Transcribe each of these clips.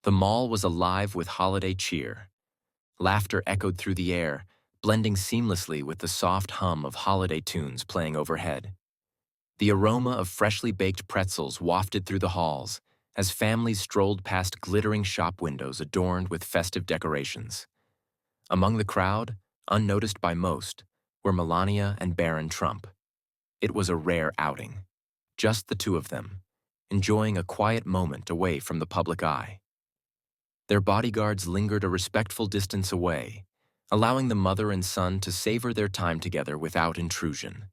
The mall was alive with holiday cheer. Laughter echoed through the air, blending seamlessly with the soft hum of holiday tunes playing overhead. The aroma of freshly baked pretzels wafted through the halls as families strolled past glittering shop windows adorned with festive decorations. Among the crowd, unnoticed by most, were Melania and Barron Trump. It was a rare outing. Just the two of them, enjoying a quiet moment away from the public eye. Their bodyguards lingered a respectful distance away, allowing the mother and son to savor their time together without intrusion.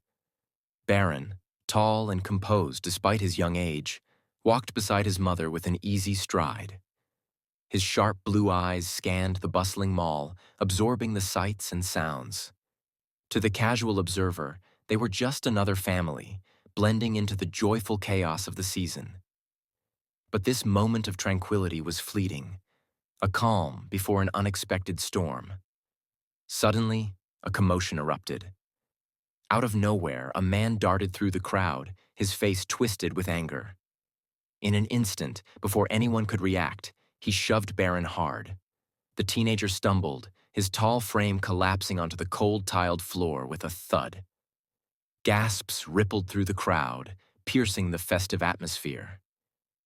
Barron, tall and composed despite his young age, walked beside his mother with an easy stride. His sharp blue eyes scanned the bustling mall, absorbing the sights and sounds. To the casual observer, they were just another family, blending into the joyful chaos of the season. But this moment of tranquility was fleeting, a calm before an unexpected storm. Suddenly, a commotion erupted. Out of nowhere, a man darted through the crowd, his face twisted with anger. In an instant, before anyone could react, he shoved Barron hard. The teenager stumbled, his tall frame collapsing onto the cold-tiled floor with a thud. Gasps rippled through the crowd, piercing the festive atmosphere.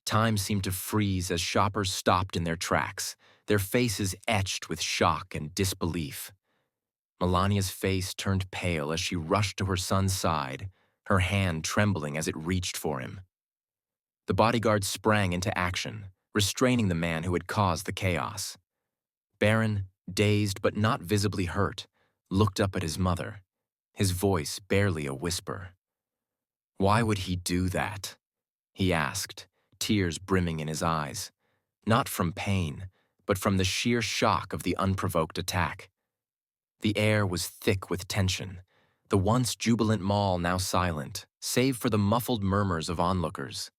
Time seemed to freeze as shoppers stopped in their tracks, their faces etched with shock and disbelief. Melania's face turned pale as she rushed to her son's side, her hand trembling as it reached for him. The bodyguards sprang into action, restraining the man who had caused the chaos. Barron, dazed but not visibly hurt, looked up at his mother, his voice barely a whisper. "Why would he do that?" he asked, tears brimming in his eyes, not from pain, but from the sheer shock of the unprovoked attack. The air was thick with tension, the once jubilant mall now silent, save for the muffled murmurs of onlookers.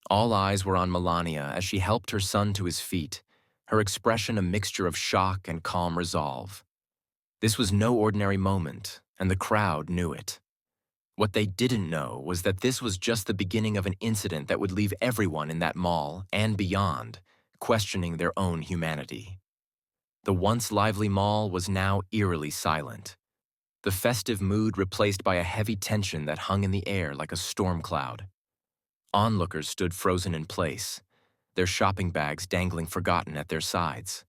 All eyes were on Melania as she helped her son to his feet, her expression a mixture of shock and calm resolve. This was no ordinary moment, and the crowd knew it. What they didn't know was that this was just the beginning of an incident that would leave everyone in that mall, and beyond, questioning their own humanity. The once lively mall was now eerily silent, the festive mood replaced by a heavy tension that hung in the air like a storm cloud. Onlookers stood frozen in place, their shopping bags dangling forgotten at their sides.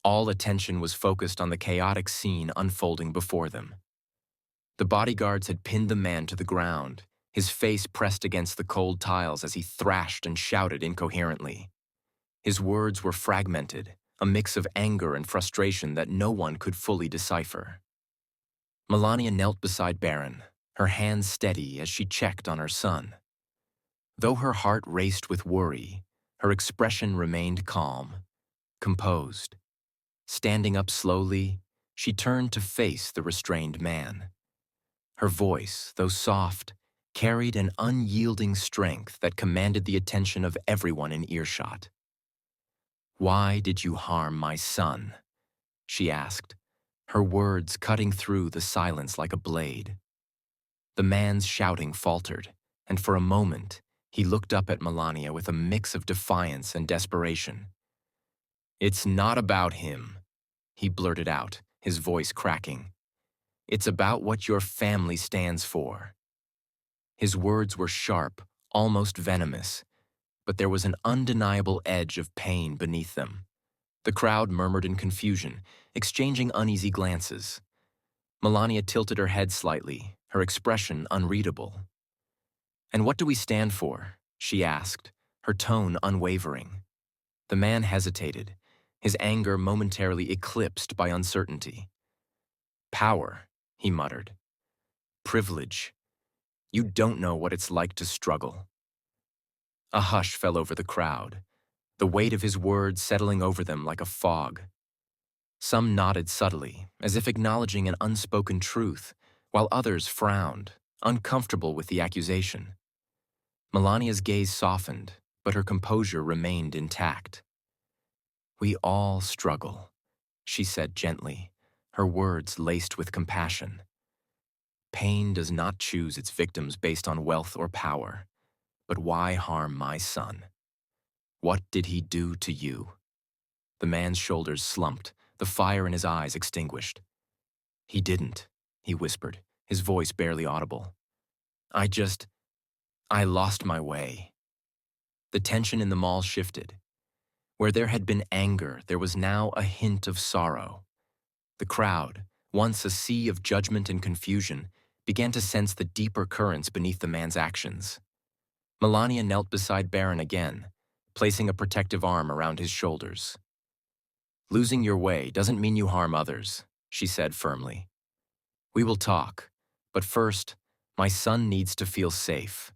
All attention was focused on the chaotic scene unfolding before them. The bodyguards had pinned the man to the ground, his face pressed against the cold tiles as he thrashed and shouted incoherently. His words were fragmented, a mix of anger and frustration that no one could fully decipher. Melania knelt beside Barron, her hands steady as she checked on her son. Though her heart raced with worry, her expression remained calm, composed. Standing up slowly, she turned to face the restrained man. Her voice, though soft, carried an unyielding strength that commanded the attention of everyone in earshot. "Why did you harm my son?" she asked, her words cutting through the silence like a blade. The man's shouting faltered, and for a moment, he looked up at Melania with a mix of defiance and desperation. "It's not about him," he blurted out, his voice cracking. "It's about what your family stands for." His words were sharp, almost venomous, but there was an undeniable edge of pain beneath them. The crowd murmured in confusion, exchanging uneasy glances. Melania tilted her head slightly, her expression unreadable. "And what do we stand for?" she asked, her tone unwavering. The man hesitated, his anger momentarily eclipsed by uncertainty. "Power," he muttered. "Privilege. You don't know what it's like to struggle." A hush fell over the crowd, the weight of his words settling over them like a fog. Some nodded subtly, as if acknowledging an unspoken truth, while others frowned, uncomfortable with the accusation. Melania's gaze softened, but her composure remained intact. "We all struggle," she said gently, her words laced with compassion. "Pain does not choose its victims based on wealth or power. But why harm my son?" What did he do to you? The man's shoulders slumped, the fire in his eyes extinguished. He didn't, he whispered, his voice barely audible. I lost my way. The tension in the mall shifted. Where there had been anger, there was now a hint of sorrow. The crowd, once a sea of judgment and confusion, began to sense the deeper currents beneath the man's actions. Melania knelt beside Barron again, placing a protective arm around his shoulders. Losing your way doesn't mean you harm others, she said firmly. We will talk, but first, my son needs to feel safe.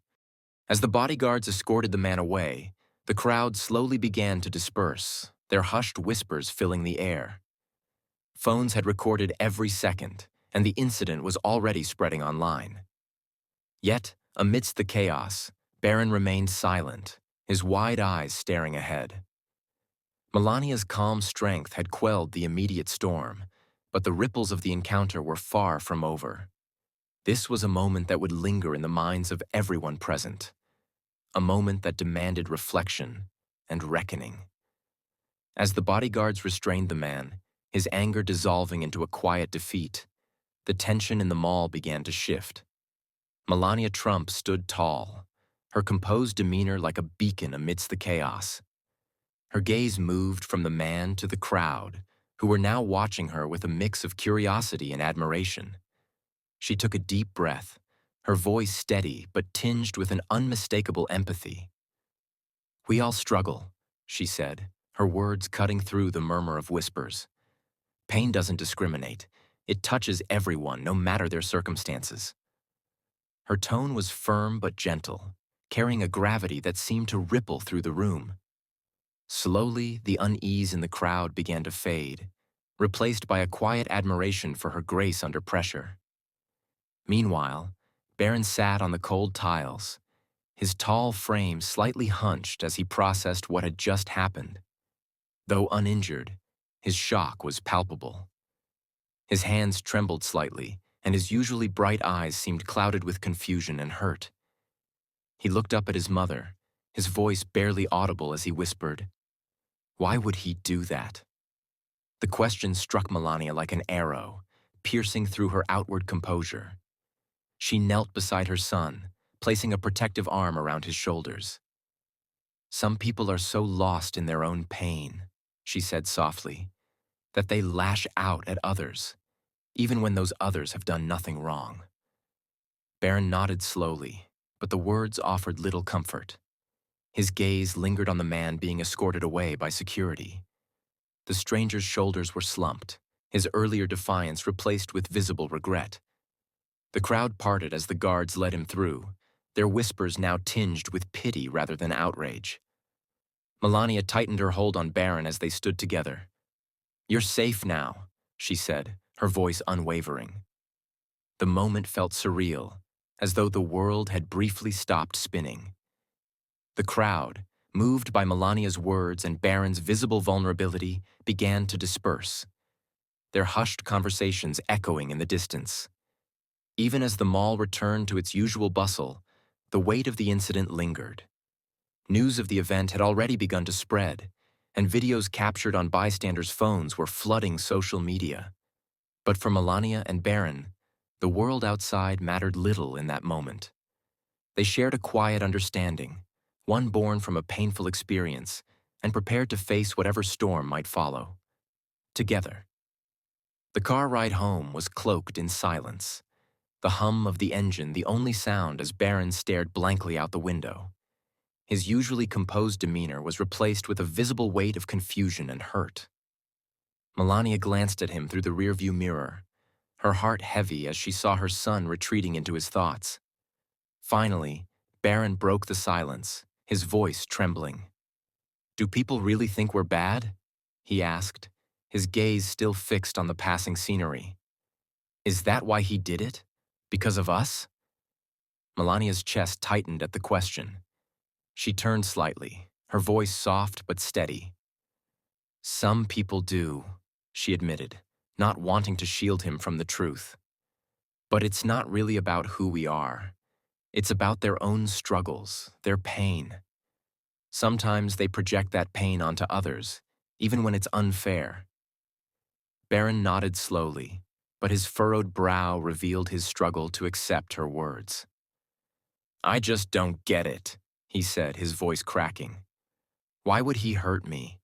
As the bodyguards escorted the man away, the crowd slowly began to disperse, their hushed whispers filling the air. Phones had recorded every second, and the incident was already spreading online. Yet, amidst the chaos, Barron remained silent, his wide eyes staring ahead. Melania's calm strength had quelled the immediate storm, but the ripples of the encounter were far from over. This was a moment that would linger in the minds of everyone present, a moment that demanded reflection and reckoning. As the bodyguards restrained the man, his anger dissolving into a quiet defeat, the tension in the mall began to shift. Melania Trump stood tall, her composed demeanor like a beacon amidst the chaos. Her gaze moved from the man to the crowd, who were now watching her with a mix of curiosity and admiration. She took a deep breath, her voice steady but tinged with an unmistakable empathy. We all struggle, she said, her words cutting through the murmur of whispers. Pain doesn't discriminate. It touches everyone, no matter their circumstances. Her tone was firm but gentle, carrying a gravity that seemed to ripple through the room. Slowly, the unease in the crowd began to fade, replaced by a quiet admiration for her grace under pressure. Meanwhile, Barron sat on the cold tiles, his tall frame slightly hunched as he processed what had just happened. Though uninjured, his shock was palpable. His hands trembled slightly, and his usually bright eyes seemed clouded with confusion and hurt. He looked up at his mother, his voice barely audible as he whispered, "Why would he do that?" The question struck Melania like an arrow, piercing through her outward composure. She knelt beside her son, placing a protective arm around his shoulders. Some people are so lost in their own pain, she said softly, that they lash out at others, even when those others have done nothing wrong. Barron nodded slowly, but the words offered little comfort. His gaze lingered on the man being escorted away by security. The stranger's shoulders were slumped, his earlier defiance replaced with visible regret. The crowd parted as the guards led him through, their whispers now tinged with pity rather than outrage. Melania tightened her hold on Barron as they stood together. "You're safe now," she said, her voice unwavering. The moment felt surreal, as though the world had briefly stopped spinning. The crowd, moved by Melania's words and Barron's visible vulnerability, began to disperse, their hushed conversations echoing in the distance. Even as the mall returned to its usual bustle, the weight of the incident lingered. News of the event had already begun to spread, and videos captured on bystanders' phones were flooding social media. But for Melania and Barron, the world outside mattered little in that moment. They shared a quiet understanding, one born from a painful experience, and prepared to face whatever storm might follow. Together. The car ride home was cloaked in silence, the hum of the engine the only sound as Barron stared blankly out the window. His usually composed demeanor was replaced with a visible weight of confusion and hurt. Melania glanced at him through the rearview mirror, her heart heavy as she saw her son retreating into his thoughts. Finally, Barron broke the silence, his voice trembling. "Do people really think we're bad?" he asked, his gaze still fixed on the passing scenery. "Is that why he did it? Because of us?" Melania's chest tightened at the question. She turned slightly, her voice soft but steady. "Some people do," she admitted, not wanting to shield him from the truth. "But it's not really about who we are. It's about their own struggles, their pain. Sometimes they project that pain onto others, even when it's unfair. Barron nodded slowly, but his furrowed brow revealed his struggle to accept her words. I just don't get it, he said, his voice cracking. Why would he hurt me?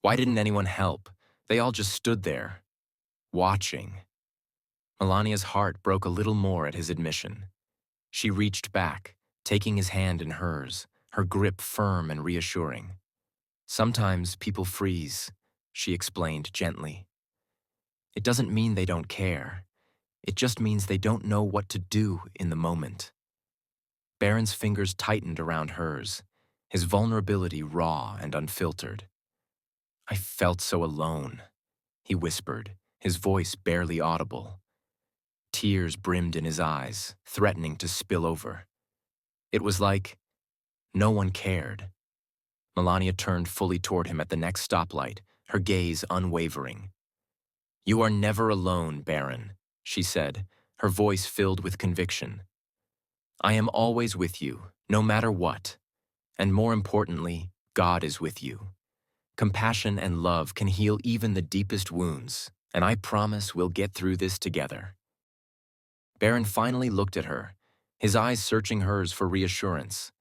Why didn't anyone help? They all just stood there, watching. Melania's heart broke a little more at his admission. She reached back, taking his hand in hers, her grip firm and reassuring. Sometimes people freeze, she explained gently. It doesn't mean they don't care. It just means they don't know what to do in the moment. Barron's fingers tightened around hers, his vulnerability raw and unfiltered. I felt so alone, he whispered, his voice barely audible. Tears brimmed in his eyes, threatening to spill over. It was like no one cared. Melania turned fully toward him at the next stoplight, her gaze unwavering. You are never alone, Barron, she said, her voice filled with conviction. I am always with you, no matter what. And more importantly, God is with you. Compassion and love can heal even the deepest wounds, and I promise we'll get through this together. Barron finally looked at her, his eyes searching hers for reassurance.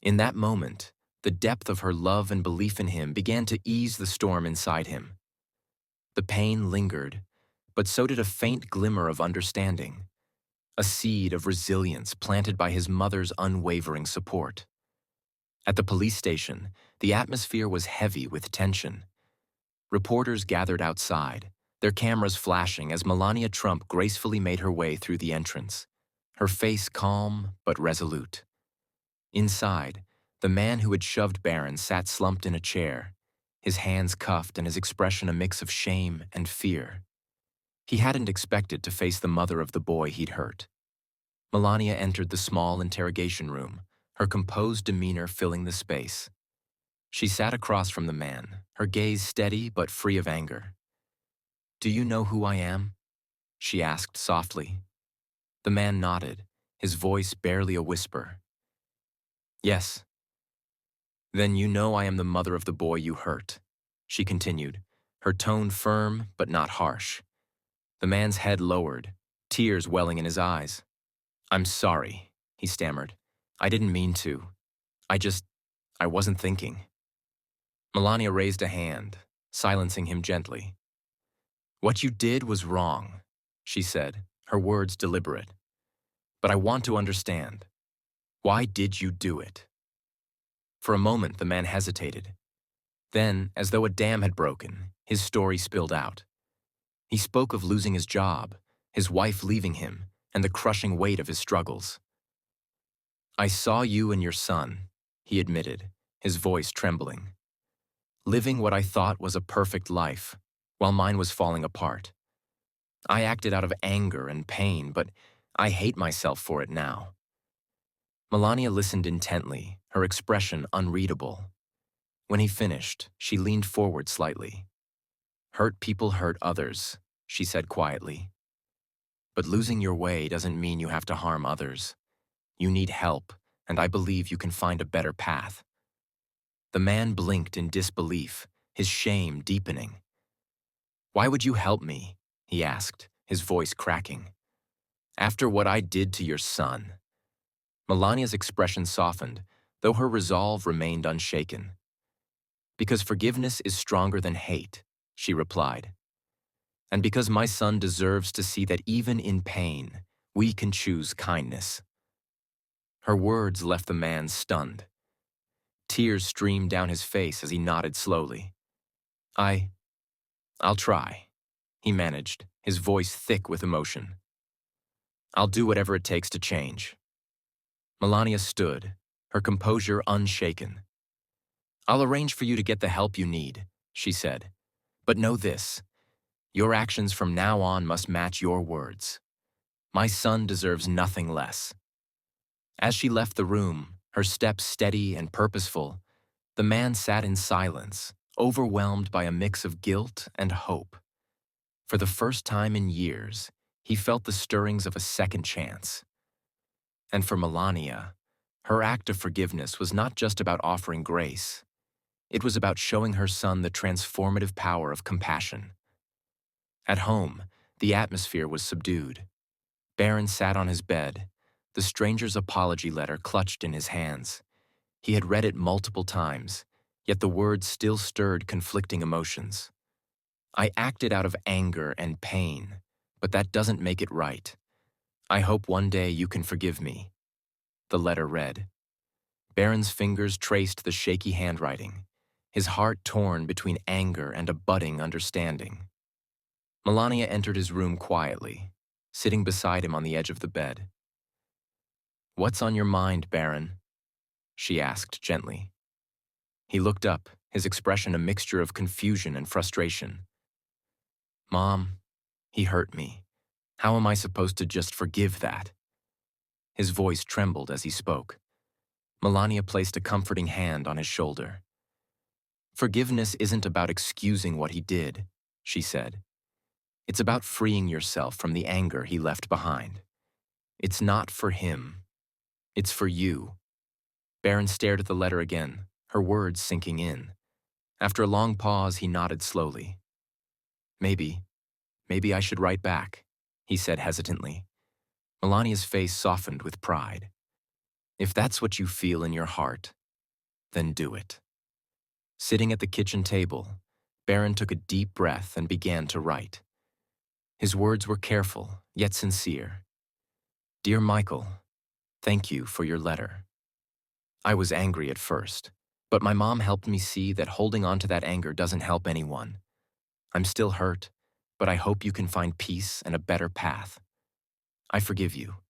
In that moment, the depth of her love and belief in him began to ease the storm inside him. The pain lingered, but so did a faint glimmer of understanding, a seed of resilience planted by his mother's unwavering support. At the police station, the atmosphere was heavy with tension. Reporters gathered outside, their cameras flashing as Melania Trump gracefully made her way through the entrance, her face calm but resolute. Inside, the man who had shoved Barron sat slumped in a chair, his hands cuffed and his expression a mix of shame and fear. He hadn't expected to face the mother of the boy he'd hurt. Melania entered the small interrogation room, her composed demeanor filling the space. She sat across from the man, her gaze steady but free of anger. Do you know who I am? She asked softly. The man nodded, his voice barely a whisper. Yes. Then you know I am the mother of the boy you hurt, she continued, her tone firm but not harsh. The man's head lowered, tears welling in his eyes. I'm sorry, he stammered. I didn't mean to. I wasn't thinking. Melania raised a hand, silencing him gently. What you did was wrong, she said, her words deliberate. But I want to understand. Why did you do it? For a moment, the man hesitated. Then, as though a dam had broken, his story spilled out. He spoke of losing his job, his wife leaving him, and the crushing weight of his struggles. I saw you and your son, he admitted, his voice trembling. Living what I thought was a perfect life, while mine was falling apart. I acted out of anger and pain, but I hate myself for it now. Melania listened intently, her expression unreadable. When he finished, she leaned forward slightly. Hurt people hurt others, she said quietly. But losing your way doesn't mean you have to harm others. You need help, and I believe you can find a better path. The man blinked in disbelief, his shame deepening. Why would you help me? He asked, his voice cracking. After what I did to your son. Melania's expression softened, though her resolve remained unshaken. Because forgiveness is stronger than hate, she replied. And because my son deserves to see that even in pain, we can choose kindness. Her words left the man stunned. Tears streamed down his face as he nodded slowly. I'll try, he managed, his voice thick with emotion. I'll do whatever it takes to change. Melania stood, her composure unshaken. I'll arrange for you to get the help you need, she said. But know this, your actions from now on must match your words. My son deserves nothing less. As she left the room, her steps steady and purposeful, the man sat in silence, overwhelmed by a mix of guilt and hope. For the first time in years, he felt the stirrings of a second chance. And for Melania, Her act of forgiveness was not just about offering grace. It was about showing her son the transformative power of compassion. At home, the atmosphere was subdued. Barron sat on his bed, the stranger's apology letter clutched in his hands. He had read it multiple times, yet the words still stirred conflicting emotions. I acted out of anger and pain, but that doesn't make it right. I hope one day you can forgive me. The letter read. Barron's fingers traced the shaky handwriting, his heart torn between anger and a budding understanding. Melania entered his room quietly, sitting beside him on the edge of the bed. "What's on your mind, Barron?" she asked gently. He looked up, his expression a mixture of confusion and frustration. "Mom, he hurt me. How am I supposed to just forgive that?" His voice trembled as he spoke. Melania placed a comforting hand on his shoulder. "Forgiveness isn't about excusing what he did," she said. "It's about freeing yourself from the anger he left behind. It's not for him. It's for you." Barron stared at the letter again, her words sinking in. After a long pause, he nodded slowly. Maybe I should write back," he said hesitantly. Melania's face softened with pride. "If that's what you feel in your heart, then do it." Sitting at the kitchen table, Barron took a deep breath and began to write. His words were careful, yet sincere. "Dear Michael, thank you for your letter. I was angry at first, but my mom helped me see that holding on to that anger doesn't help anyone. I'm still hurt, but I hope you can find peace and a better path. I forgive you."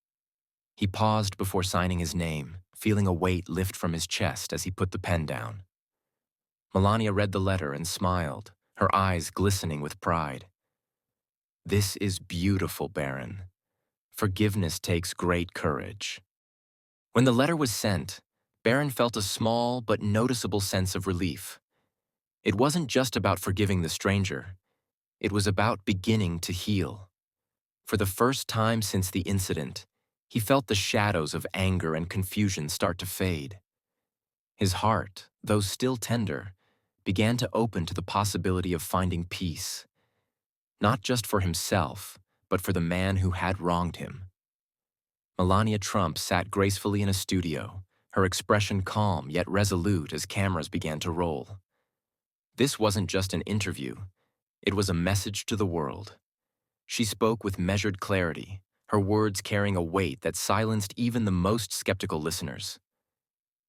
He paused before signing his name, feeling a weight lift from his chest as he put the pen down. Melania read the letter and smiled, her eyes glistening with pride. "This is beautiful, Barron. Forgiveness takes great courage." When the letter was sent, Barron felt a small but noticeable sense of relief. It wasn't just about forgiving the stranger. It was about beginning to heal. For the first time since the incident, he felt the shadows of anger and confusion start to fade. His heart, though still tender, began to open to the possibility of finding peace, not just for himself, but for the man who had wronged him. Melania Trump sat gracefully in a studio, her expression calm yet resolute as cameras began to roll. This wasn't just an interview, it was a message to the world. She spoke with measured clarity, her words carrying a weight that silenced even the most skeptical listeners.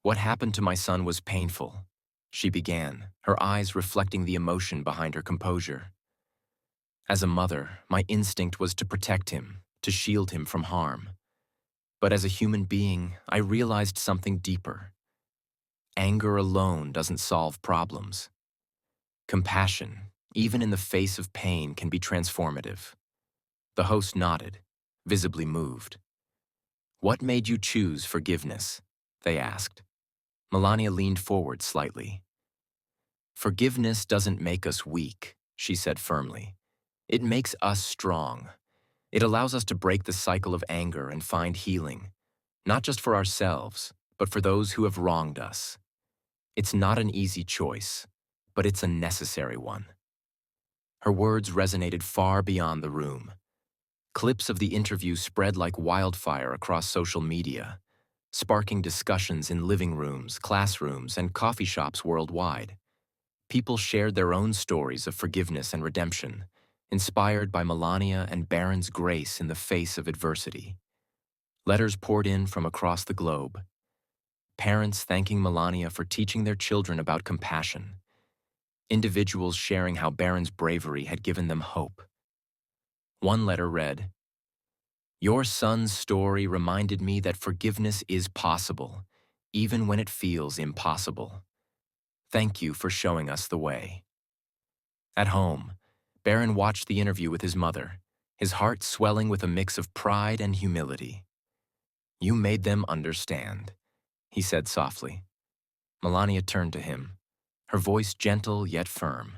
"What happened to my son was painful," she began, her eyes reflecting the emotion behind her composure. "As a mother, my instinct was to protect him, to shield him from harm. But as a human being, I realized something deeper. Anger alone doesn't solve problems. Compassion, even in the face of pain, can be transformative." The host nodded, visibly moved. "What made you choose forgiveness?" they asked. Melania leaned forward slightly. "Forgiveness doesn't make us weak," she said firmly. "It makes us strong. It allows us to break the cycle of anger and find healing, not just for ourselves, but for those who have wronged us. It's not an easy choice, but it's a necessary one." Her words resonated far beyond the room. Clips of the interview spread like wildfire across social media, sparking discussions in living rooms, classrooms, and coffee shops worldwide. People shared their own stories of forgiveness and redemption, inspired by Melania and Barron's grace in the face of adversity. Letters poured in from across the globe. Parents thanking Melania for teaching their children about compassion. Individuals sharing how Barron's bravery had given them hope. One letter read, "Your son's story reminded me that forgiveness is possible, even when it feels impossible. Thank you for showing us the way." At home, Barron watched the interview with his mother, his heart swelling with a mix of pride and humility. "You made them understand," he said softly. Melania turned to him, her voice gentle yet firm.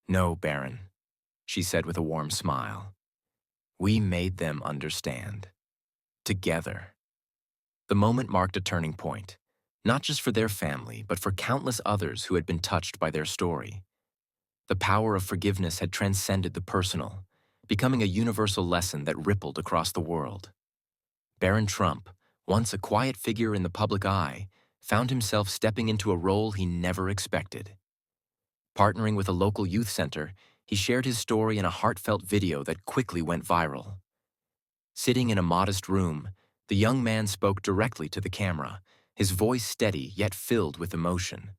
"No, Barron," she said with a warm smile. "We made them understand. Together." The moment marked a turning point, not just for their family, but for countless others who had been touched by their story. The power of forgiveness had transcended the personal, becoming a universal lesson that rippled across the world. Barron Trump, once a quiet figure in the public eye, found himself stepping into a role he never expected. Partnering with a local youth center, he shared his story in a heartfelt video that quickly went viral. Sitting in a modest room, the young man spoke directly to the camera, his voice steady yet filled with emotion.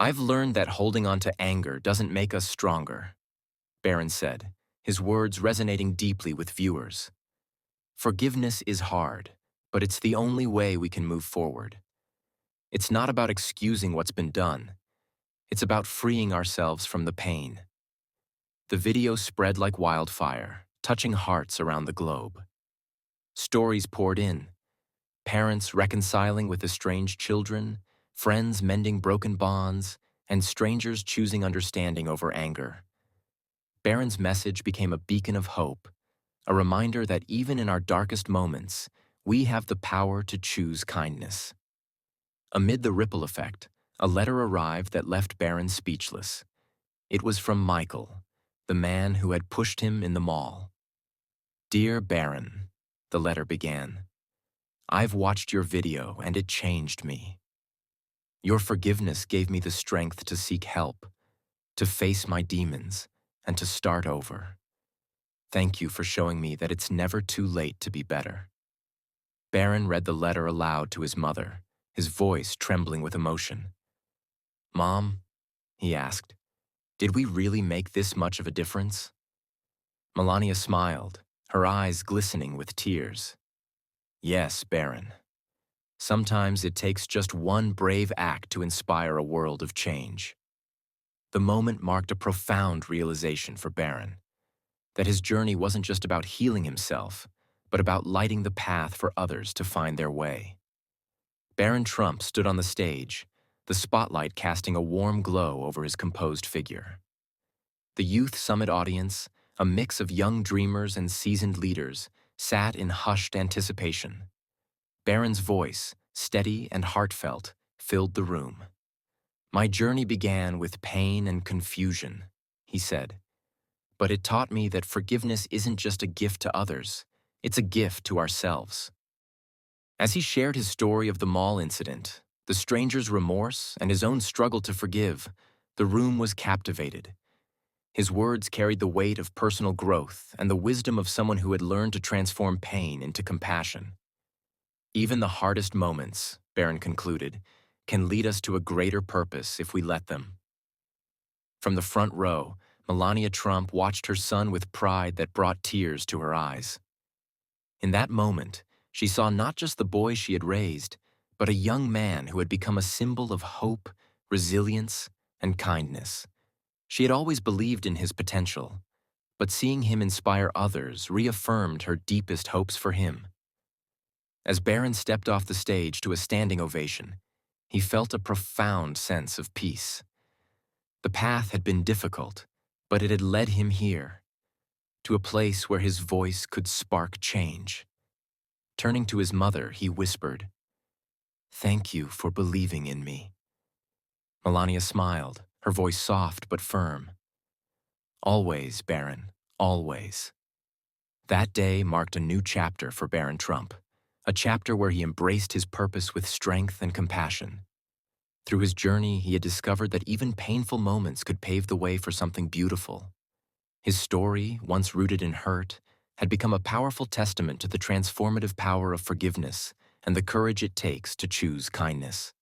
"I've learned that holding on to anger doesn't make us stronger," Barron said, his words resonating deeply with viewers. "Forgiveness is hard, but it's the only way we can move forward. It's not about excusing what's been done. It's about freeing ourselves from the pain." The video spread like wildfire, touching hearts around the globe. Stories poured in, parents reconciling with estranged children, friends mending broken bonds, and strangers choosing understanding over anger. Barron's message became a beacon of hope, a reminder that even in our darkest moments, we have the power to choose kindness. Amid the ripple effect, a letter arrived that left Barron speechless. It was from Michael, the man who had pushed him in the mall. "Dear Barron," the letter began, "I've watched your video and it changed me. Your forgiveness gave me the strength to seek help, to face my demons, and to start over. Thank you for showing me that it's never too late to be better." Barron read the letter aloud to his mother, his voice trembling with emotion. "Mom," he asked, "did we really make this much of a difference?" Melania smiled, her eyes glistening with tears. "Yes, Barron. Sometimes it takes just one brave act to inspire a world of change." The moment marked a profound realization for Barron, that his journey wasn't just about healing himself, but about lighting the path for others to find their way. Barron Trump stood on the stage, the spotlight casting a warm glow over his composed figure. The Youth Summit audience, a mix of young dreamers and seasoned leaders, sat in hushed anticipation. Barron's voice, steady and heartfelt, filled the room. "My journey began with pain and confusion," he said, "but it taught me that forgiveness isn't just a gift to others, it's a gift to ourselves." As he shared his story of the mall incident, the stranger's remorse, and his own struggle to forgive, the room was captivated. His words carried the weight of personal growth and the wisdom of someone who had learned to transform pain into compassion. "Even the hardest moments," Barron concluded, "can lead us to a greater purpose if we let them." From the front row, Melania Trump watched her son with pride that brought tears to her eyes. In that moment, she saw not just the boy she had raised, but a young man who had become a symbol of hope, resilience, and kindness. She had always believed in his potential, but seeing him inspire others reaffirmed her deepest hopes for him. As Barron stepped off the stage to a standing ovation, he felt a profound sense of peace. The path had been difficult, but it had led him here, to a place where his voice could spark change. Turning to his mother, he whispered, "Thank you for believing in me." Melania smiled, her voice soft but firm. "Always, Barron, always." That day marked a new chapter for Barron Trump, a chapter where he embraced his purpose with strength and compassion. Through his journey, he had discovered that even painful moments could pave the way for something beautiful. His story, once rooted in hurt, had become a powerful testament to the transformative power of forgiveness and the courage it takes to choose kindness.